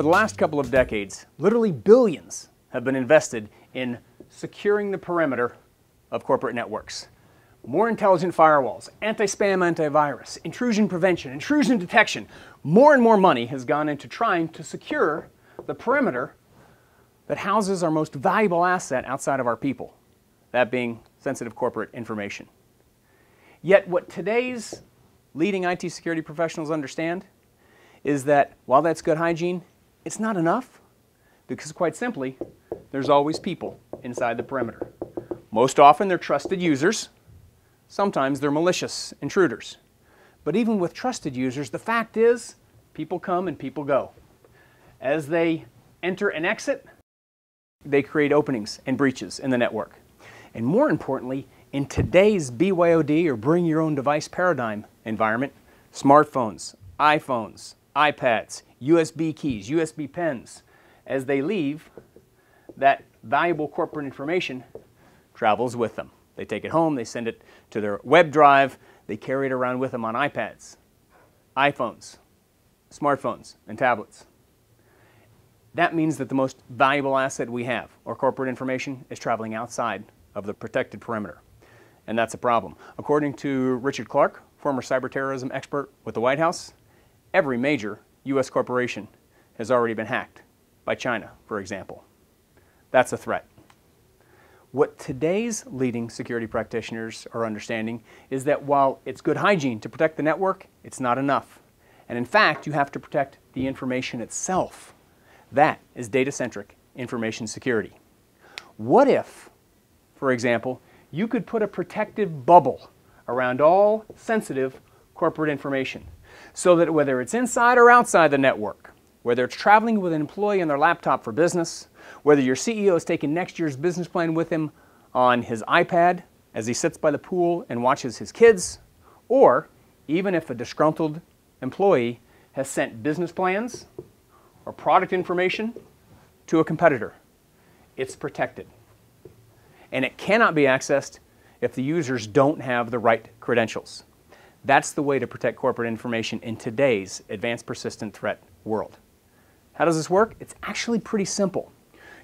For the last couple of decades, literally billions have been invested in securing the perimeter of corporate networks. More intelligent firewalls, anti-spam, antivirus, intrusion prevention, intrusion detection. More and more money has gone into trying to secure the perimeter that houses our most valuable asset outside of our people, that being sensitive corporate information. Yet what today's leading IT security professionals understand is that while that's good hygiene, it's not enough, because quite simply, there's always people inside the perimeter. Most often they're trusted users. Sometimes they're malicious intruders. But even with trusted users, the fact is people come and people go. As they enter and exit, they create openings and breaches in the network. And more importantly, in today's BYOD, or bring your own device paradigm environment, smartphones, iPhones, iPads, USB keys, USB pens, as they leave, that valuable corporate information travels with them. They take it home, they send it to their web drive, they carry it around with them on iPads, iPhones, smartphones, and tablets. That means that the most valuable asset we have, or corporate information, is traveling outside of the protected perimeter. And that's a problem. According to Richard Clark, former cyber terrorism expert with the White House, every major U.S. corporation has already been hacked by China, for example. That's a threat. What today's leading security practitioners are understanding is that while it's good hygiene to protect the network, it's not enough. And in fact, you have to protect the information itself. That is data-centric information security. What if, for example, you could put a protective bubble around all sensitive corporate information, so that whether it's inside or outside the network, whether it's traveling with an employee on their laptop for business, whether your CEO is taking next year's business plan with him on his iPad as he sits by the pool and watches his kids, or even if a disgruntled employee has sent business plans or product information to a competitor, it's protected. And it cannot be accessed if the users don't have the right credentials. That's the way to protect corporate information in today's advanced persistent threat world. How does this work? It's actually pretty simple.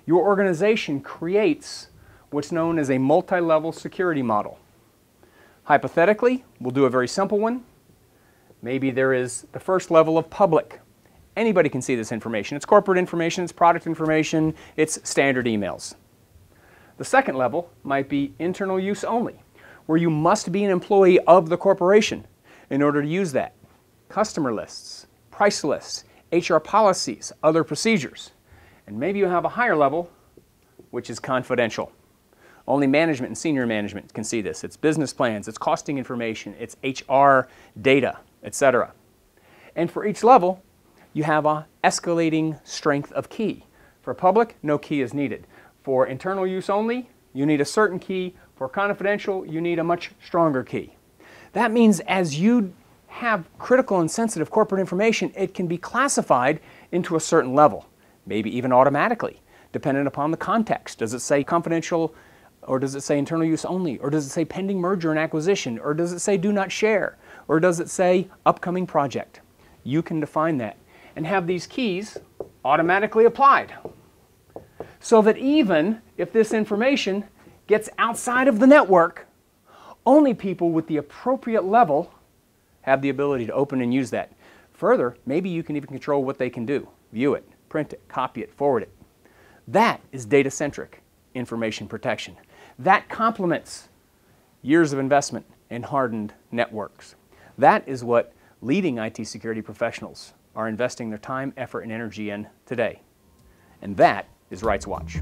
Your organization creates what's known as a multi-level security model. Hypothetically, we'll do a very simple one. Maybe there is the first level of public. Anybody can see this information. It's corporate information, it's product information, it's standard emails. The second level might be internal use only, where you must be an employee of the corporation in order to use that. Customer lists, price lists, HR policies, other procedures. And maybe you have a higher level, which is confidential. Only management and senior management can see this. It's business plans, it's costing information, it's HR data, etc. And for each level, you have an escalating strength of key. For public, no key is needed. For internal use only, you need a certain key. For confidential, you need a much stronger key. That means as you have critical and sensitive corporate information, it can be classified into a certain level, maybe even automatically, dependent upon the context. Does it say confidential, or does it say internal use only, or does it say pending merger and acquisition, or does it say do not share, or does it say upcoming project? You can define that and have these keys automatically applied, so that even if this information gets outside of the network, only people with the appropriate level have the ability to open and use that. Further, maybe you can even control what they can do. View it, print it, copy it, forward it. That is data-centric information protection. That complements years of investment in hardened networks. That is what leading IT security professionals are investing their time, effort, and energy in today. And that is Rights Watch.